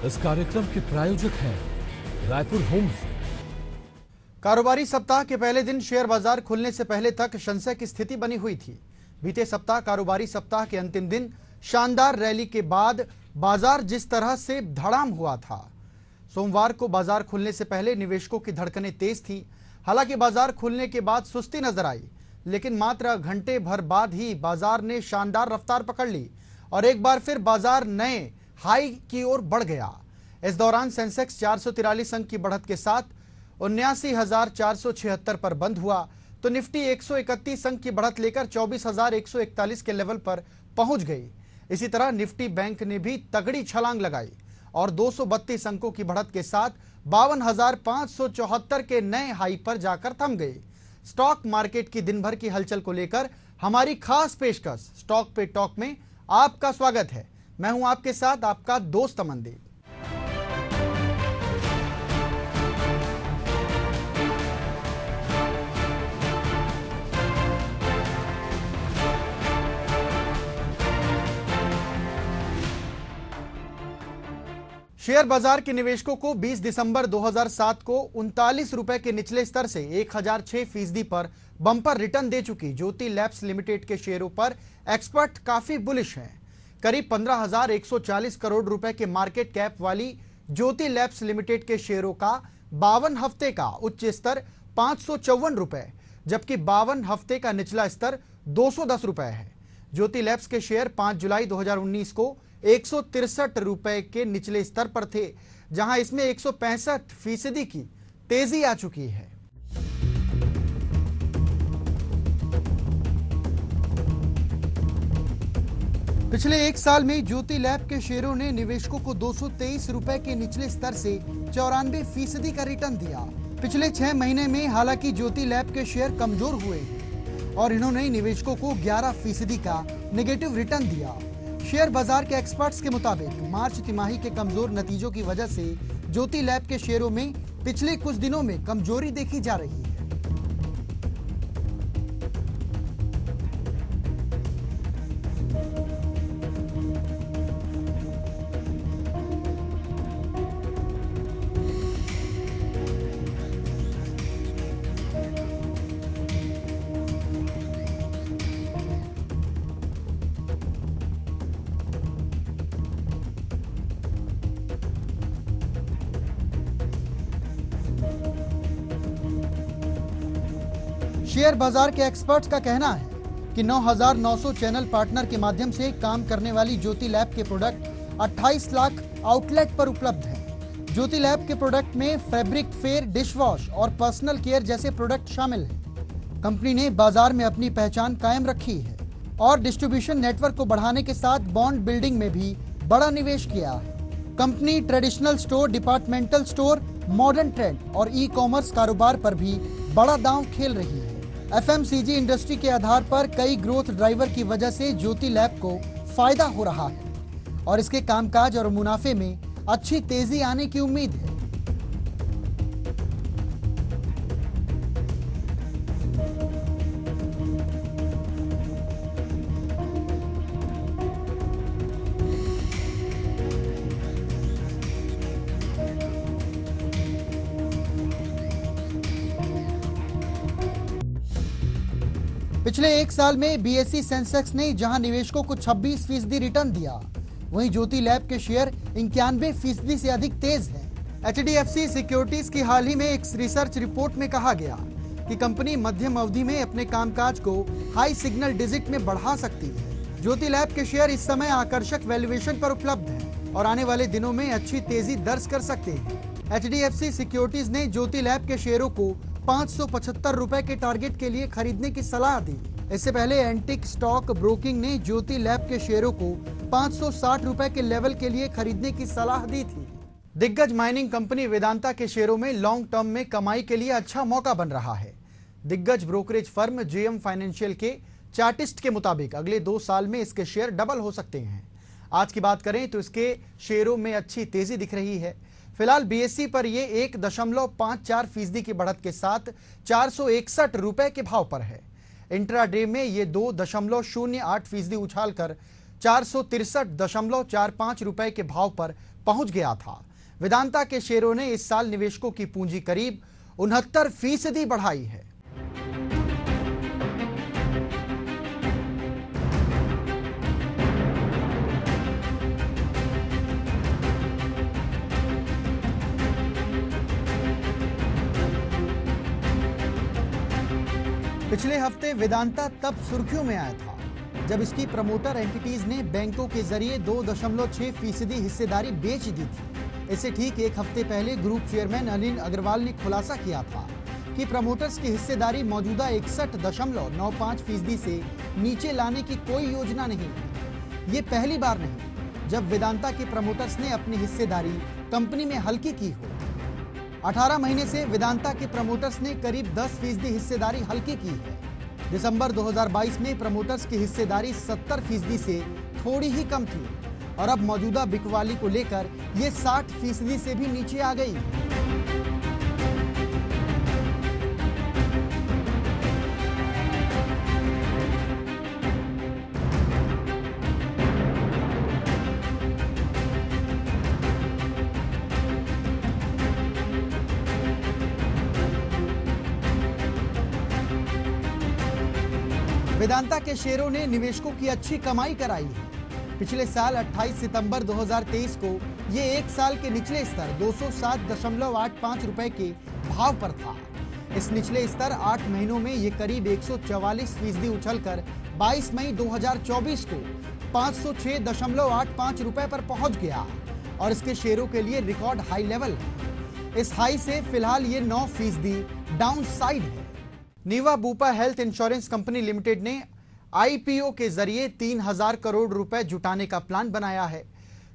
इस कार्यक्रम के प्रायोजक हैं रायपुर होम्स। कारोबारी सप्ताह के पहले दिन शेयर बाजार खुलने से पहले तक संशय की स्थिति बनी हुई थी। बीते सप्ताह कारोबारी सप्ताह के अंतिम दिन शानदार रैली के बाद बाजार जिस तरह से धड़ाम हुआ था। सोमवार को बाजार खुलने से पहले निवेशकों की धड़कनें तेज थी। हालांकि बाजार खुलने के बाद सुस्ती नजर आई, लेकिन मात्र घंटे भर बाद ही बाजार ने शानदार रफ्तार पकड़ ली और एक बार फिर बाजार नए हाई की ओर बढ़ गया। इस दौरान सेंसेक्स 443 अंक की बढ़त के साथ 79,476 पर बंद हुआ, तो निफ्टी 131 अंक की बढ़त लेकर 24,141 के लेवल पर पहुंच गई। इसी तरह निफ्टी बैंक ने भी तगड़ी छलांग लगाई और 232 अंकों की बढ़त के साथ 52,574 के नए हाई पर जाकर थम गई। स्टॉक मार्केट की दिन भर की हलचल को लेकर हमारी खास पेशकश स्टॉक पे टॉक में आपका स्वागत है। मैं हूं आपके साथ आपका दोस्त अमनदीप। शेयर बाजार के निवेशकों को 20 दिसंबर 2007 को 39 रुपए के निचले स्तर से 1006% पर बम्पर रिटर्न दे चुकी ज्योति लैब्स लिमिटेड के शेयरों पर एक्सपर्ट काफी बुलिश हैं। करीब 15,140 करोड़ रुपए के मार्केट कैप वाली ज्योति लैब्स लिमिटेड के शेयरों का 52 हफ्ते का उच्च स्तर 554 रुपए, जबकि 52 हफ्ते का निचला स्तर 210 रुपए है। ज्योति लैब्स के शेयर 5 जुलाई 2019 को 163 रुपए के निचले स्तर पर थे, जहां इसमें 165% की तेजी आ चुकी है। पिछले एक साल में ज्योति लैब के शेयरों ने निवेशकों को 223 रुपए के निचले स्तर से 94% का रिटर्न दिया। पिछले 6 महीने में हालांकि ज्योति लैब के शेयर कमजोर हुए हैं और इन्होंने निवेशकों को 11% का नेगेटिव रिटर्न दिया। शेयर बाजार के एक्सपर्ट्स के मुताबिक मार्च तिमाही के कमजोर नतीजों की वजह से ज्योति लैब के शेयरों में पिछले कुछ दिनों में कमजोरी देखी जा रही है। शेयर बाजार के एक्सपर्ट्स का कहना है कि 9,900 चैनल पार्टनर के माध्यम से काम करने वाली ज्योति लैब के प्रोडक्ट 28 लाख आउटलेट पर उपलब्ध हैं। ज्योति लैब के प्रोडक्ट में फैब्रिक फेयर, डिश वॉश और पर्सनल केयर जैसे प्रोडक्ट शामिल हैं। कंपनी ने बाजार में अपनी पहचान कायम रखी है और डिस्ट्रीब्यूशन नेटवर्क को बढ़ाने के साथ बॉन्ड बिल्डिंग में भी बड़ा निवेश किया है। Company traditional store, departmental store, modern trend और ई कॉमर्स कारोबार पर भी बड़ा दांव खेल रही है। एफएमसीजी इंडस्ट्री के आधार पर कई ग्रोथ ड्राइवर की वजह से ज्योति लैब को फायदा हो रहा है और इसके कामकाज और मुनाफे में अच्छी तेजी आने की उम्मीद है। पिछले एक साल में बीएसई सेंसेक्स ने जहां निवेशकों को 26% रिटर्न दिया, वहीं ज्योति लैब के शेयर 91% से अधिक तेज हैं। एचडीएफसी सिक्योरिटीज की हाल ही में एक रिसर्च रिपोर्ट में कहा गया कि कंपनी मध्यम अवधि में अपने कामकाज को हाई सिग्नल डिजिट में बढ़ा सकती है। ज्योति लैब के शेयर इस समय आकर्षक वैल्यूएशन पर उपलब्ध हैं और आने वाले दिनों में अच्छी तेजी दर्ज कर सकते हैं। एचडीएफसी सिक्योरिटीज ने ज्योति लैब के शेयरों को 575 रुपए के टारगेट के लिए खरीदने की सलाह दी। इससे पहले एंटिक स्टॉक ब्रोकिंग ने ज्योति लैब के शेयरों को 560 रुपए के लेवल के लिए खरीदने की सलाह दी थी। दिग्गज माइनिंग कंपनी वेदांता के शेयरों में लॉन्ग टर्म में कमाई के लिए अच्छा मौका बन रहा है। दिग्गज ब्रोकरेज फर्म जेएम फाइनेंशियल के चार्टिस्ट के मुताबिक अगले 2 साल में इसके शेयर डबल हो सकते हैं। आज की बात करें तो इसके शेयरों में अच्छी तेजी दिख रही है। फिलहाल बीएसई पर ये 1.54% की बढ़त के साथ 461 रुपए के भाव पर है। इंट्राडे में ये 2.08% उछालकर 463.45 रुपए के भाव पर पहुंच गया था। वेदांता के शेयरों ने इस साल निवेशकों की पूंजी करीब 69% बढ़ाई है। पिछले हफ्ते वेदांता तब सुर्खियों में आया था जब इसकी प्रमोटर एंटिटीज ने बैंकों के जरिए 2.6% हिस्सेदारी बेच दी थी। इससे ठीक एक हफ्ते पहले ग्रुप चेयरमैन अनिल अग्रवाल ने खुलासा किया था कि प्रमोटर्स की हिस्सेदारी मौजूदा 61.95% से नीचे लाने की कोई योजना नहीं है। ये पहली बार नहीं जब वेदांता के प्रमोटर्स ने अपनी हिस्सेदारी कंपनी में हल्की की हो। 18 महीने से वेदांता के प्रमोटर्स ने करीब 10% हिस्सेदारी हल्की की है। दिसंबर 2022 में प्रमोटर्स की हिस्सेदारी 70% से थोड़ी ही कम थी और अब मौजूदा बिकवाली को लेकर ये 60% से भी नीचे आ गई। वेदांता के शेयरों ने निवेशकों की अच्छी कमाई कराई है। पिछले साल 28 सितंबर 2023 को ये एक साल के निचले स्तर 207.85 रुपए के भाव पर था। इस निचले स्तर 8 महीनों में ये करीब 144% उछलकर 22 मई 2024 को 506.85 रुपए पर पहुंच गया और इसके शेयरों के लिए रिकॉर्ड हाई लेवल है। इस हाई से फिलहाल ये 9% डाउन साइड है। Niva Bupa health insurance company limited ने आईपीओ के जरिए 3000 करोड़ रुपए जुटाने का प्लान बनाया है।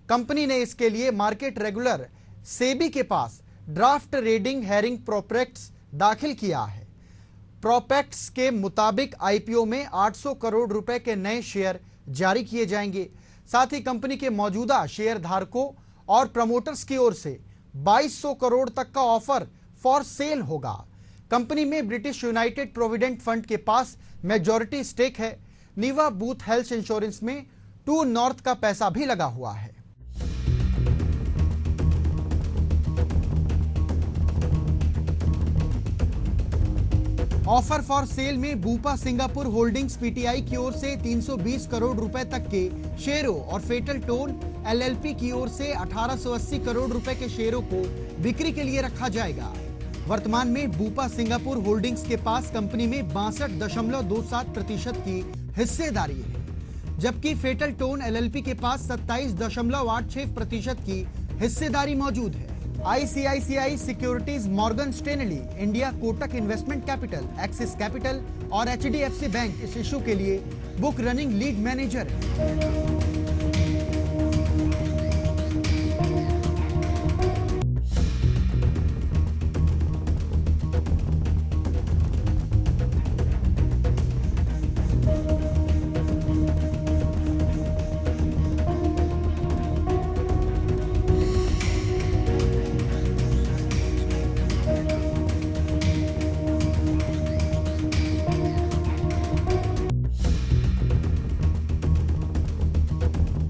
कंपनी ने इसके लिए मार्केट रेगुलर सेबी के पास ड्राफ्ट रीडिंग हेयरिंग प्रोस्पेक्टस दाखिल किया है। प्रोस्पेक्टस के मुताबिक आईपीओ में 800 करोड़ रुपए के नए शेयर जारी किए जाएंगे। साथ ही कंपनी के मौजूदा शेयर धारकों और प्रमोटर्स की ओर से 2200 करोड़ तक का ऑफर फॉर सेल होगा। कंपनी में ब्रिटिश यूनाइटेड प्रोविडेंट फंड के पास मेजॉरिटी स्टेक है। नीवा बूथ हेल्थ इंश्योरेंस में टू नॉर्थ का पैसा भी लगा हुआ है। ऑफर फॉर सेल में बूपा सिंगापुर होल्डिंग्स पीटीआई की ओर से 320 करोड़ रुपए तक के शेयरों और फेटल टोन एलएलपी की ओर से 1880 करोड़ रुपए के शेयरों को बिक्री के लिए रखा जाएगा। वर्तमान में बूपा सिंगापुर होल्डिंग्स के पास कंपनी में 62.27% की हिस्सेदारी है, जबकि फेटल टोन एलएलपी के पास 27.86% की हिस्सेदारी मौजूद है। ICICI securities, Morgan Stanley, India, Kotak investment capital, axis capital और एचडीएफसी बैंक इस इशू के लिए बुक रनिंग लीड मैनेजर है।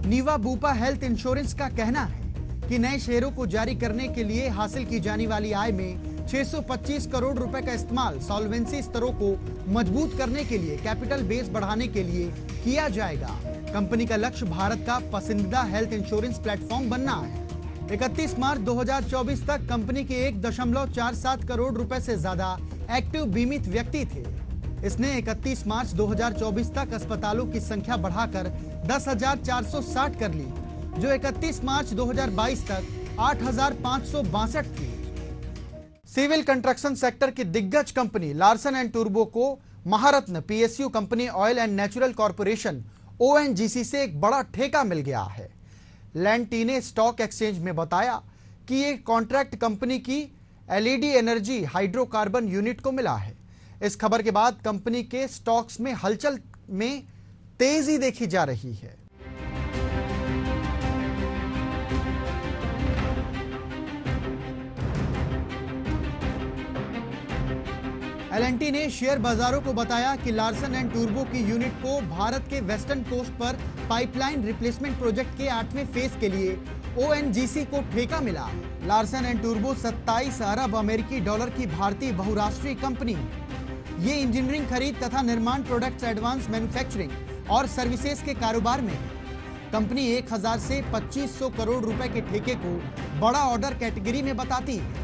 नीवा बूपा हेल्थ इंश्योरेंस का कहना है कि नए शेयरों को जारी करने के लिए हासिल की जाने वाली आय में 625 करोड़ रुपए का इस्तेमाल सॉल्वेंसी स्तरों को मजबूत करने के लिए कैपिटल बेस बढ़ाने के लिए किया जाएगा। कंपनी का लक्ष्य भारत का पसंदीदा हेल्थ इंश्योरेंस प्लेटफॉर्म बनना है। 31 मार्च 2024 तक कंपनी के 1.47 करोड़ रुपए से ज्यादा एक्टिव बीमित व्यक्ति थे। इसने 31 मार्च 2024 तक अस्पतालों की संख्या बढ़ाकर 10,460 कर ली, जो 31 मार्च 2022 तक 8,562 थी। सिविल कंस्ट्रक्शन सेक्टर की दिग्गज कंपनी लार्सन एंड टूब्रो को Maharatna PSU company oil and natural corporation ONGC से एक बड़ा ठेका मिल गया है। लैंटी ने स्टॉक एक्सचेंज में बताया कि ये कॉन्ट्रैक्ट कंपनी की एलईडी एनर्जी हाइड्रोकार्बन यूनिट को मिला है। इस खबर के बाद कंपनी के स्टॉक्स में हलचल में तेजी देखी जा रही है। एलएनटी ने शेयर बाजारों को बताया कि लार्सन एंड टूब्रो की यूनिट को भारत के वेस्टर्न कोस्ट पर पाइपलाइन रिप्लेसमेंट प्रोजेक्ट के 8वें फेज के लिए ONGC को ठेका मिला। लार्सन एंड टूब्रो 27 अरब अमेरिकी डॉलर की भारतीय बहुराष्ट्रीय कंपनी। ये इंजीनियरिंग खरीद तथा निर्माण, प्रोडक्ट्स, एडवांस मैन्युफैक्चरिंग और सर्विसेज के कारोबार में है। कंपनी 1000 से 2500 करोड़ रुपए के ठेके को बड़ा ऑर्डर कैटेगरी में बताती है।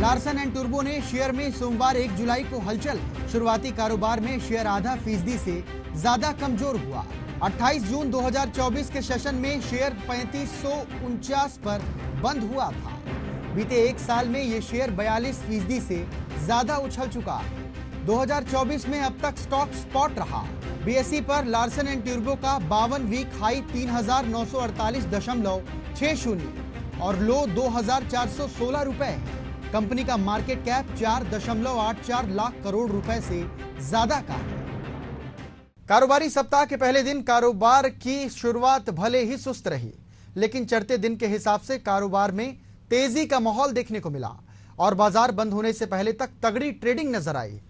लार्सन एंड टूब्रो ने शेयर में सोमवार 1 जुलाई को हलचल। शुरुआती कारोबार में शेयर आधा फीसदी से ज्यादा कमजोर हुआ। 28 जून 2024 के सेशन में शेयर 3549 पर बंद हुआ था। बीते एक साल में ये शेयर 42 फीसदी से ज्यादा उछल चुका है। 2024 में अब तक स्टॉक स्पॉट रहा। BSE पर लार्सन एंड टूब्रो का 52 वीक हाई 3948.60 और लो 2416 रुपए है। कंपनी का मार्केट कैप 4.84 लाख करोड़ रुपए से ज्यादा का है। कारोबारी सप्ताह के पहले दिन कारोबार की शुरुआत भले ही सुस्त रही, लेकिन चढ़ते दिन के हिसाब से कारोबार में तेजी का माहौल देखने को मिला और बाजार बंद होने से पहले तक तगड़ी ट्रेडिंग नजर आई।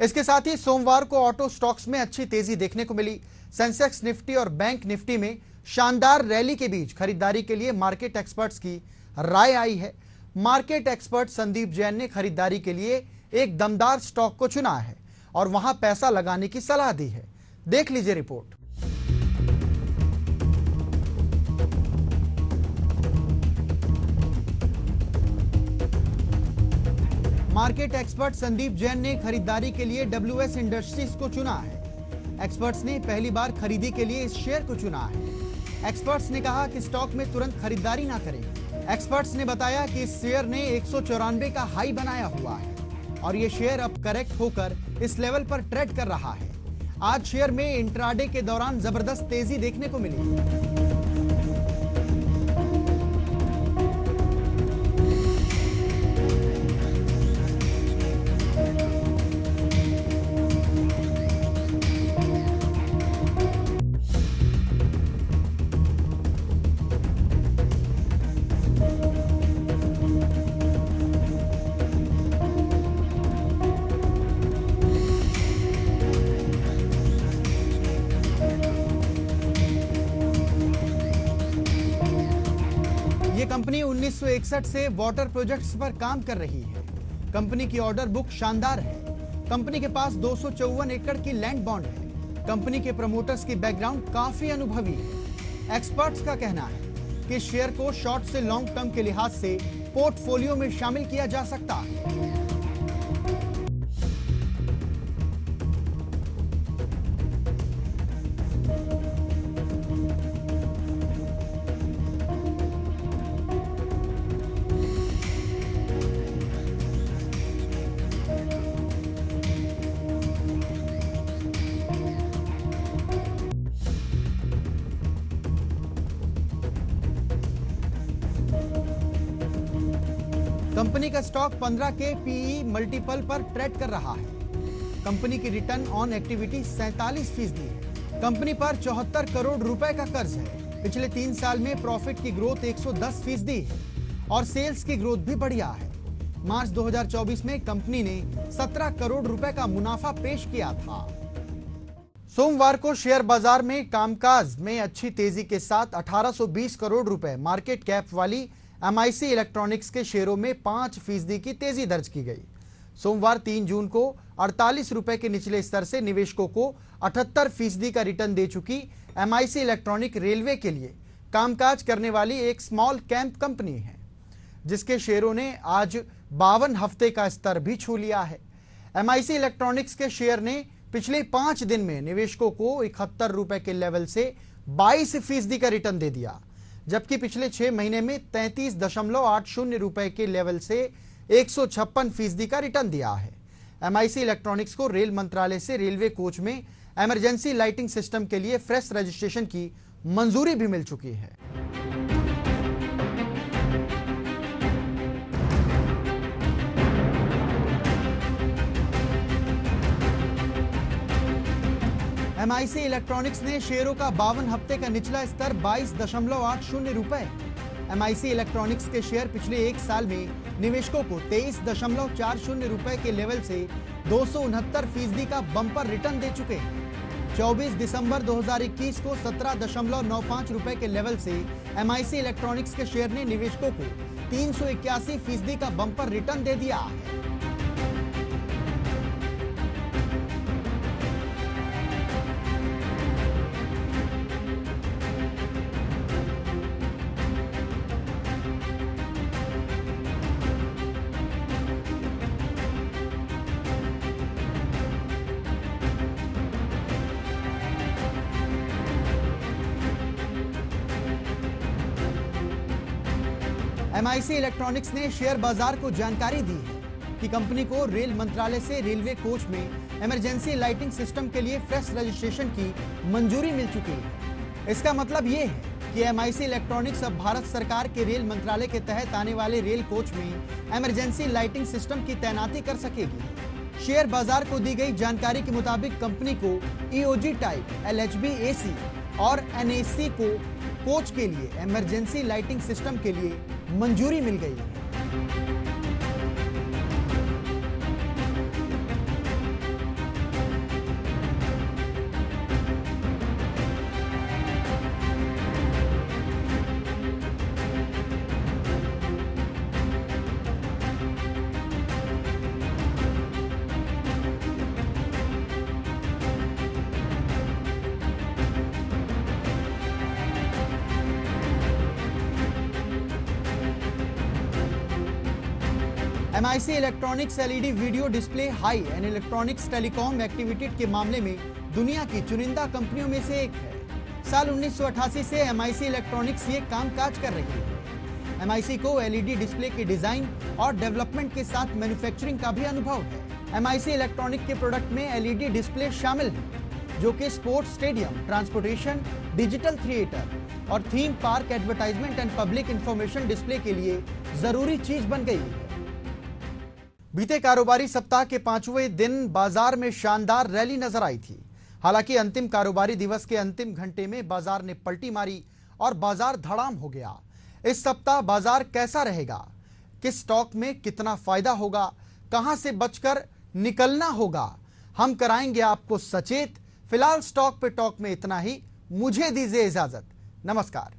इसके साथ ही सोमवार को ऑटो स्टॉक्स में अच्छी तेजी देखने को मिली। सेंसेक्स, निफ्टी और बैंक निफ्टी में शानदार रैली के बीच खरीदारी के लिए मार्केट एक्सपर्ट्स की राय आई है। मार्केट एक्सपर्ट संदीप जैन ने खरीदारी के लिए एक दमदार स्टॉक को चुना है और वहां पैसा लगाने की सलाह दी है। देख लीजिए report. Market expert Sandeep Jain ने खरीदारी के लिए WS इंडस्ट्रीज को चुना है। एक्सपर्ट्स ने पहली बार खरीदी के लिए इस शेयर को चुना है। एक्सपर्ट्स ने कहा कि स्टॉक में तुरंत खरीदारी ना करें। एक्सपर्ट्स ने बताया कि इस शेयर ने 194 का हाई बनाया हुआ है और ये शेयर अब करेक्ट होकर इस लेवल पर ट्रेड कर रहा है। आज शेयर में इंट्राडे के दौरान जबरदस्त तेजी देखने को मिली। ये कंपनी 1961 से वाटर प्रोजेक्ट्स पर काम कर रही है। कंपनी की ऑर्डर बुक शानदार है। कंपनी के पास 254 एकड़ की लैंड बॉन्ड है। कंपनी के प्रमोटर्स की बैकग्राउंड काफी अनुभवी है। एक्सपर्ट्स का कहना है कि शेयर को शॉर्ट से लॉन्ग टर्म के लिहाज से पोर्टफोलियो में शामिल किया जा सकता है। कंपनी का स्टॉक 15 के PE मल्टीपल पर ट्रेड कर रहा है। कंपनी की रिटर्न ऑन एक्टिविटी 47% है। कंपनी पर 74 करोड़ रुपए का कर्ज है। पिछले 3 साल में प्रॉफिट की ग्रोथ 110% है और सेल्स की ग्रोथ भी बढ़िया है। मार्च 2024 में कंपनी ने 17 करोड़ रुपए का मुनाफा पेश किया था। सोमवार को शेयर बाजार में कामकाज में अच्छी तेजी के साथ 1820 करोड़ रुपए मार्केट कैप वाली MIC इलेक्ट्रॉनिक्स के शेयरों में 5% की तेजी दर्ज की गई। सोमवार 3 जून को 48 रुपए के निचले स्तर से निवेशकों को 78% का रिटर्न दे चुकी MIC इलेक्ट्रॉनिक रेलवे के लिए कामकाज करने वाली एक स्मॉल कैप कंपनी है, जिसके शेयरों ने आज 52 हफ्ते का स्तर भी छू लिया है। MIC इलेक्ट्रॉनिक्स के शेयर ने पिछले 5 दिन में निवेशकों को 71 रुपए के लेवल से 22% का रिटर्न दे दिया, जबकि पिछले 6 महीने में 33.80 रुपए के लेवल से 156% का रिटर्न दिया है। MIC इलेक्ट्रॉनिक्स को रेल मंत्रालय से रेलवे कोच में इमरजेंसी लाइटिंग सिस्टम के लिए फ्रेश रजिस्ट्रेशन की मंजूरी भी मिल चुकी है। MIC इलेक्ट्रॉनिक्स ने शेयरों का 52 हफ्ते का निचला स्तर 22.80 रुपए। MIC इलेक्ट्रॉनिक्स के शेयर पिछले एक साल में निवेशकों को 23.40 रुपए के लेवल से 269% का बम्पर रिटर्न दे चुके हैं। 24 दिसंबर 2021 को 17.95 रुपए के लेवल से MIC इलेक्ट्रॉनिक्स के शेयर ने निवेशकों को 381% का बम्पर रिटर्न दे दिया है। MIC इलेक्ट्रॉनिक्स ने शेयर बाजार को जानकारी दी है कि कंपनी को रेल मंत्रालय से रेलवे कोच में इमरजेंसी लाइटिंग सिस्टम के लिए फ्रेश रजिस्ट्रेशन की मंजूरी मिल चुकी है। इसका मतलब ये है कि MIC इलेक्ट्रॉनिक्स अब भारत सरकार के रेल मंत्रालय के तहत आने वाले रेल कोच में इमरजेंसी लाइटिंग सिस्टम की तैनाती कर सकेगी। शेयर बाजार को दी गई जानकारी के मुताबिक कंपनी को EOG टाइप, LHB AC और NAC को कोच के लिए इमरजेंसी लाइटिंग सिस्टम के लिए मंजूरी मिल गई है। MIC electronics LED video display high and electronics telecom activity के मामले में दुनिया की चुनिंदा कंपनियों में से एक है। साल 1988 से MIC इलेक्ट्रॉनिक्स ये कामकाज कर रही है। MIC को LED डिस्प्ले के डिजाइन और डेवलपमेंट के साथ मैन्युफैक्चरिंग का भी अनुभव है। MIC इलेक्ट्रॉनिक के प्रोडक्ट में LED डिस्प्ले शामिल है, जो कि sports stadium, transportation, digital theatre और theme park advertisement and public information display के लिए जरूरी चीज बन गई है। बीते कारोबारी सप्ताह के 5वें दिन बाजार में शानदार रैली नजर आई थी। हालांकि अंतिम कारोबारी दिवस के अंतिम घंटे में बाजार ने पलटी मारी और बाजार धड़ाम हो गया। इस सप्ताह बाजार कैसा रहेगा, किस स्टॉक में कितना फायदा होगा, कहां से बचकर निकलना होगा, हम कराएंगे आपको सचेत। फिलहाल स्टॉक पे टॉक में इतना ही। मुझे दीजिए इजाजत। नमस्कार।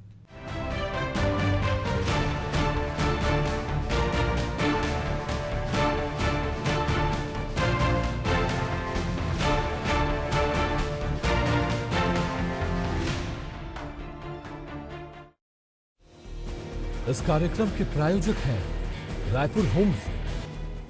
इस कार्यक्रम के प्रायोजक हैं रायपुर होम्स।